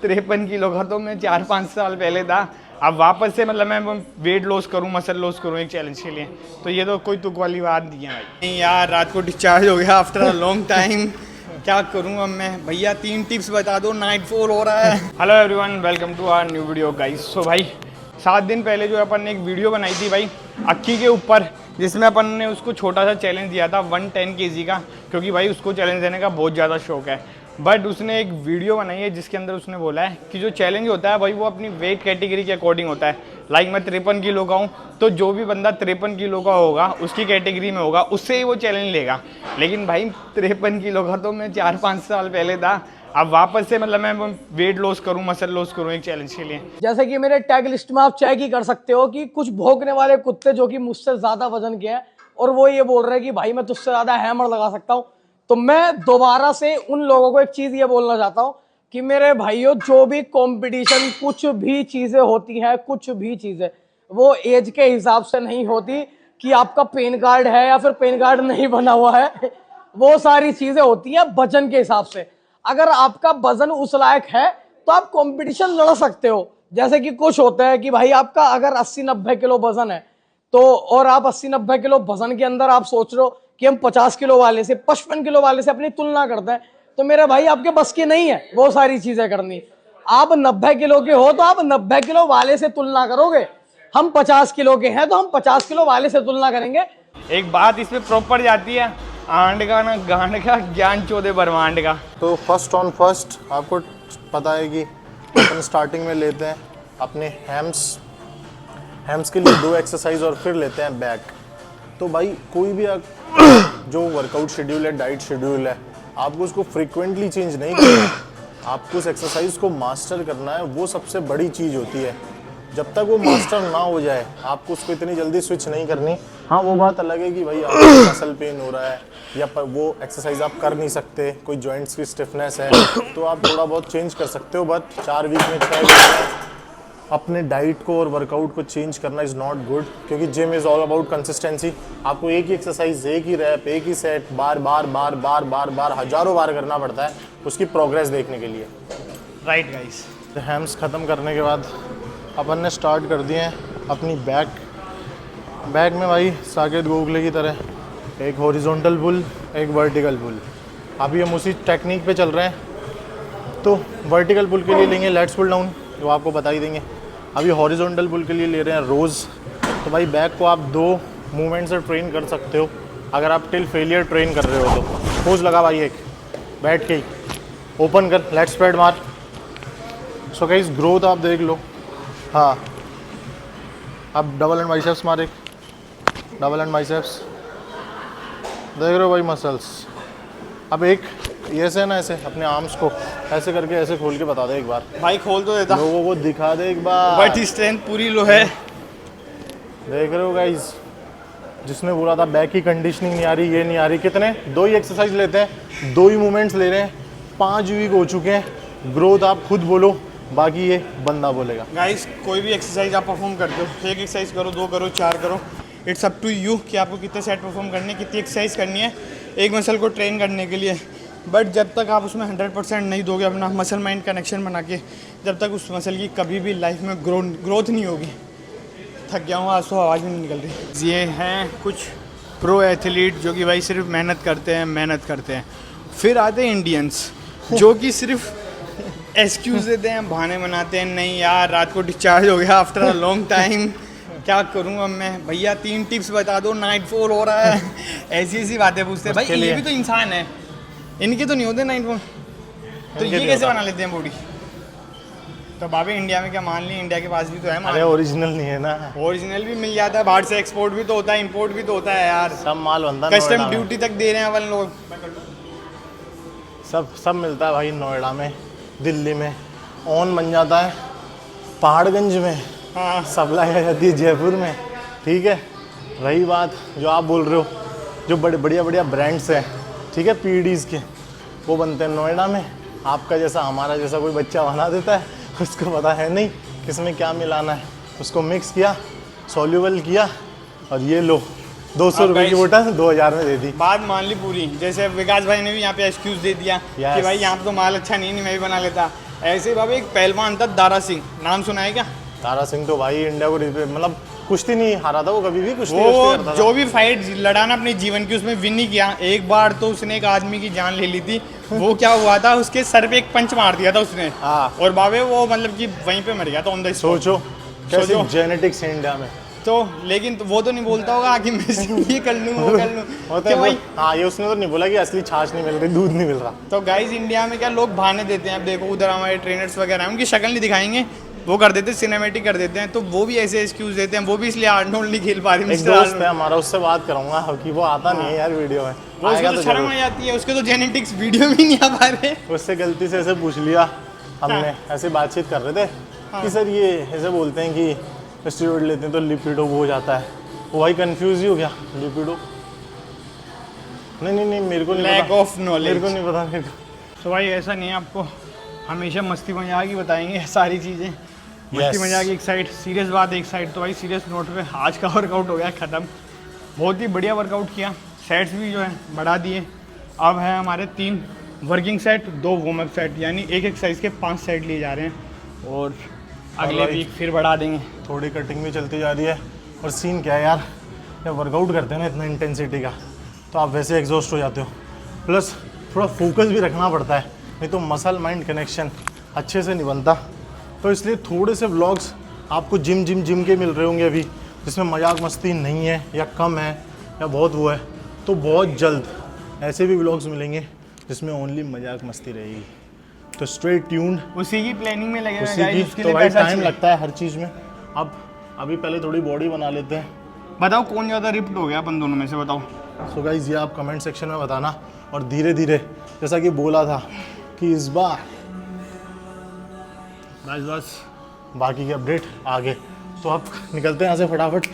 53 kilo का तो मैं 4-5 साल पहले था। अब वापस से मतलब मैं वेट लॉस करूं, मसल लॉस करूं एक चैलेंज के लिए, तो ये तो कोई तुक वाली बात नहीं है भाई। नहीं यार, रात को डिस्चार्ज हो गया आफ्टर अ लॉन्ग टाइम। क्या करूं अब मैं? भैया 3 टिप्स बता दो, नाइट फॉल हो रहा है। Hello everyone, welcome to our new video guys. So भाई 7 दिन पहले जो अपन ने एक वीडियो बनाई थी भाई अक्की के ऊपर, जिसमें अपन ने उसको छोटा सा चैलेंज दिया था 110 kg का, क्योंकि भाई उसको चैलेंज देने का बहुत ज़्यादा शौक है। बट उसने एक वीडियो बनाई है जिसके अंदर उसने बोला है कि जो चैलेंज होता है भाई वो अपनी वेट कैटेगरी के अकॉर्डिंग होता है। लाइक मैं 53 किलो का हूँ, तो जो भी बंदा 53 किलो का होगा उसकी कैटेगरी में होगा, उससे ही वो चैलेंज लेगा। लेकिन भाई 53 किलो का तो मैं 4-5 साल पहले था। अब वापस से मतलब मैं वेट लॉस करूं, मसल लॉस करूं एक चैलेंज के लिए। जैसे कि मेरे टैग लिस्ट में आप चेक ही कर सकते हो कि कुछ भौंकने वाले कुत्ते जो कि मुझसे ज्यादा वजन के हैं और वो ये बोल रहे हैं कि भाई मैं तुझसे ज्यादा हैमर लगा सकता हूं। तो मैं दोबारा से उन लोगों को एक चीज ये बोलना चाहता हूं कि मेरे भाइयों, जो भी कंपटीशन, कुछ भी चीजें होती हैं, कुछ भी चीजें वो एज के हिसाब से नहीं होती कि आपका पैन कार्ड है या फिर पैन कार्ड नहीं बना हुआ है। वो सारी चीजें होती हैं वजन के हिसाब से। अगर आपका वजन उस लायक है तो आप कंपटीशन लड़ सकते हो। जैसे कि कुछ होता है कि भाई आपका अगर 80-90 किलो वजन है, तो और आप 80-90 किलो वजन के अंदर आप सोच रहे हो कि हम 50 किलो वाले से, 55 किलो वाले से अपनी तुलना करते हैं, तो मेरे भाई आपके बस की नहीं है वो सारी चीजें करनी। आप 90 किलो के हो तो आप 90 किलो वाले से तुलना करोगे। हम 50 किलो के हैं तो हम 50 किलो वाले से तुलना करेंगे। एक बात इसमें प्रॉपर जाती है, आंड का ना गांड का, ज्ञान चौदह ब्रह्मांड का। तो फर्स्ट ऑन फर्स्ट आपको पता है कि अपन स्टार्टिंग में लेते हैं अपने हैम्स के लिए 2 एक्सरसाइज और फिर लेते हैं बैक। तो भाई कोई भी जो वर्कआउट शेड्यूल है, डाइट शेड्यूल है, आपको उसको फ्रीक्वेंटली चेंज नहीं करना है। आपको उस एक्सरसाइज को मास्टर करना है, वो सबसे बड़ी चीज़ होती है। जब तक वो मास्टर ना हो जाए आपको उसको इतनी जल्दी स्विच नहीं करनी। हाँ, वो बात अलग है कि भाई आपको मसल पेन हो रहा है या वो एक्सरसाइज आप कर नहीं सकते, कोई जॉइंट्स की स्टिफनेस है, तो आप थोड़ा बहुत चेंज कर सकते हो। बट 4 वीक में 6 वीक में अपने डाइट को और वर्कआउट को चेंज करना इज़ नॉट गुड, क्योंकि gym is all about consistency. आपको एक ही एक्सरसाइज, एक ही रैप, एक ही सेट बार बार हज़ारों बार करना पड़ता है उसकी प्रोग्रेस देखने के लिए। राइट गाइस, हैम्स ख़त्म करने के बाद अपन ने स्टार्ट कर दिए हैं अपनी बैक में भाई साकेत गोखले की तरह एक हॉरिजॉन्टल पुल, एक वर्टिकल पुल। अभी हम उसी टेक्निक पे चल रहे हैं। तो वर्टिकल पुल के लिए लेंगे लेट्स पुल डाउन, जो आपको बता ही देंगे। अभी हॉरिजॉन्टल पुल के लिए ले रहे हैं रोज़। तो भाई बैक को आप 2 मूवमेंट से ट्रेन कर सकते हो अगर आप टिल फेलियर ट्रेन कर रहे हो तो। पोज लगा भाई, एक बैठ के ही ओपन कर, लेट स्प्रेड मार। सो गाइस ग्रोथ आप देख लो। हाँ, अब डबल एंड बाइसेप्स मार, एक डबल एंड बाइसेप्स देख रहे हो भाई मसल्स। अब एक ये से ना, ऐसे अपने आर्म्स को ऐसे करके ऐसे खोल के बता दे एक बार। भाई खोल तो देता, लोगों को दिखा दे एक बार। बट स्ट्रेंथ पूरी लो है। देख रहे हो गाइस, जिसने बोला था बैक की कंडीशनिंग नहीं आ रही, ये नहीं आ रही, कितने 2 ही एक्सरसाइज लेते हैं, 2 ही मूवमेंट्स ले रहे हैं, 5 वीक हो चुके हैं। ग्रोथ आप खुद बोलो, बाकी ये बंदा बोलेगा। गाइस कोई भी एक्सरसाइज आप परफॉर्म करते हो, 1 एक्सरसाइज करो, 2 करो, 4 करो, इट्स अप टू यू कि आपको कितने सेट परफॉर्म करने, कितनी एक्सरसाइज करनी है एक मसल को ट्रेन करने के लिए। बट जब तक आप उसमें 100% नहीं दोगे अपना मसल माइंड कनेक्शन बना के, जब तक उस मसल की कभी भी लाइफ में ग्रोथ नहीं होगी। थक गया हूँ आज तो, आवाज़ भी नहीं निकल रही। ये हैं कुछ प्रो एथलीट जो कि भाई सिर्फ मेहनत करते हैं। फिर आते हैं इंडियंस जो कि सिर्फ एक्सक्यूज़ देते हैं, बहाने बनाते हैं। नहीं यार, रात को डिस्चार्ज हो गया आफ्टर अ लॉन्ग टाइम, क्या करूं अब मैं? भैया 3 टिप्स बता दो, नाइट फॉल हो रहा है। ऐसी बातें पूछते हैं भाई। ये भी तो इंसान है, इनके तो नहीं होते नाइट फॉल, तो ये कैसे बना लेते हैं बॉडी? तो बाबे इंडिया में क्या मान ली, इंडिया के पास भी तो है। अरे ओरिजिनल नहीं है ना, ओरिजिनल भी मिल जाता है, बाहर से एक्सपोर्ट भी तो होता है, इंपोर्ट भी तो होता है यार। सब माल बनता है, कस्टम ड्यूटी तक दे रहे हैं अपन लोग। सब मिलता है भाई नोएडा में, दिल्ली में ऑन बन जाता है, पहाड़गंज में हाँ, सप्लाई आ जाती है जयपुर में। ठीक है, रही बात जो आप बोल रहे हो, जो बढ़िया ब्रांड्स हैं, ठीक है, पीडीज़ के, वो बनते हैं नोएडा में। आपका जैसा, हमारा जैसा कोई बच्चा बना देता है, उसको पता है नहीं किसमें क्या मिलाना है, उसको मिक्स किया, सॉल्यूबल किया, और ये लो 200 रुपये की बोतल 2000 में दे दी। बात मान ली पूरी। जैसे विकास भाई ने भी यहाँ पे एक्सक्यूज़ दे दिया कि भाई यहाँ पे तो माल अच्छा नहीं मैं भी बना लेता। ऐसे बाबा एक पहलवान था दारा सिंह, नाम सुना है क्या? तारा सिंह तो भाई इंडिया को मतलब कुश्ती नहीं हारा था वो, कभी भी कुश्ती वो करता था। जो भी फाइट लड़ा ना अपने जीवन की उसमें विन नहीं किया। एक बार तो उसने एक आदमी की जान ले ली थी। वो क्या हुआ था, उसके सर पे एक पंच मार दिया था उसने, हाँ। और बाबे वो मतलब कि वहीं पे मर गया था ऑन द स्पॉट। सोचो कैसी सोचो। जेनेटिक्स है इंडिया में। तो लेकिन तो वो तो नहीं बोलता होगा कि मैं ये कर लूँ वो कर लूँ होता क्यों है भाई? हाँ, ये उसने तो नहीं बोला कि असली छाछ नहीं मिल रही, दूध नहीं मिल रहा। तो गाइस इंडिया में क्या लोग बहाने देते हैं। अब देखो उधर हमारे ट्रेनर्स वगैरह हैं, उनकी शक्ल नहीं दिखाएंगे, वो कर देते हैं सिनेमेटिक कर देते हैं, तो वो भी ऐसे एक्सक्यूज देते हैं। वो भी इसलिए आर्नोल्ड नहीं खेल पा रही। एक मिस्टर दोस्त आर्नोल्ड। है हमारा, उससे बात करूंगा कि वो आता नहीं है यार वीडियो में। वो आएगा उसको तो तो शर्म जरूर। आ जाती है, उसके तो जेनेटिक्स वीडियो में नहीं आ पा रहे। उससे गलती से ऐसे पूछ लिया हमने, ऐसे बातचीत कर रहे थे कि सर ये ऐसे बोलते हैं कि स्टेरॉइड लेते हैं तो लिपिडो वो हो जाता है। वो भाई कंफ्यूज ही हो गया, लिपिडो नहीं मेरे को नहीं लैक पता, ऑफ नॉलेज। मेरे को नहीं पता मेरे को। तो भाई ऐसा नहीं है, आपको हमेशा मस्ती मजाक ही बताएंगे सारी चीज़ें। मस्ती Yes. मजाक एक साइड, सीरियस बात एक साइड। तो भाई सीरियस नोट पे आज का वर्कआउट हो गया ख़त्म। बहुत ही बढ़िया वर्कआउट किया, सेट्स भी जो है बढ़ा दिए। अब है हमारे 3 working set, 2 warm up set, यानी एक एक्सरसाइज के 5 सेट लिए जा रहे हैं, और अगले भाई, वीक फिर बढ़ा देंगे। थोड़ी कटिंग भी चलती जा रही है। और सीन क्या है यार, जब वर्कआउट करते हैं ना इतना इंटेंसिटी का, तो आप वैसे एग्जॉस्ट हो जाते हो, प्लस थोड़ा फोकस भी रखना पड़ता है, नहीं तो मसल माइंड कनेक्शन अच्छे से नहीं बनता। तो इसलिए थोड़े से व्लॉग्स आपको जिम के मिल रहे होंगे अभी, जिसमें मजाक मस्ती नहीं है या कम है या बहुत वो है। तो बहुत जल्द ऐसे भी व्लॉग्स मिलेंगे जिसमें ओनली मजाक मस्ती रहेगी। तो स्ट्रेट ट्यून्ड उसी की प्लानिंग में लगे हुए हैं उसी guys, की। उसके तो लिए भाई पैसा टाइम चाहिए। लगता है हर चीज़ में। अब अभी पहले थोड़ी बॉडी बना लेते हैं। बताओ कौन ज़्यादा रिप्ड हो गया अपन दोनों में से, बताओ। सो गाइज ये आप कमेंट सेक्शन में बताना, और धीरे धीरे जैसा कि बोला था कि इस बार बस बाकी की अपडेट आगे। तो आप निकलते हैं यहाँ से फटाफट।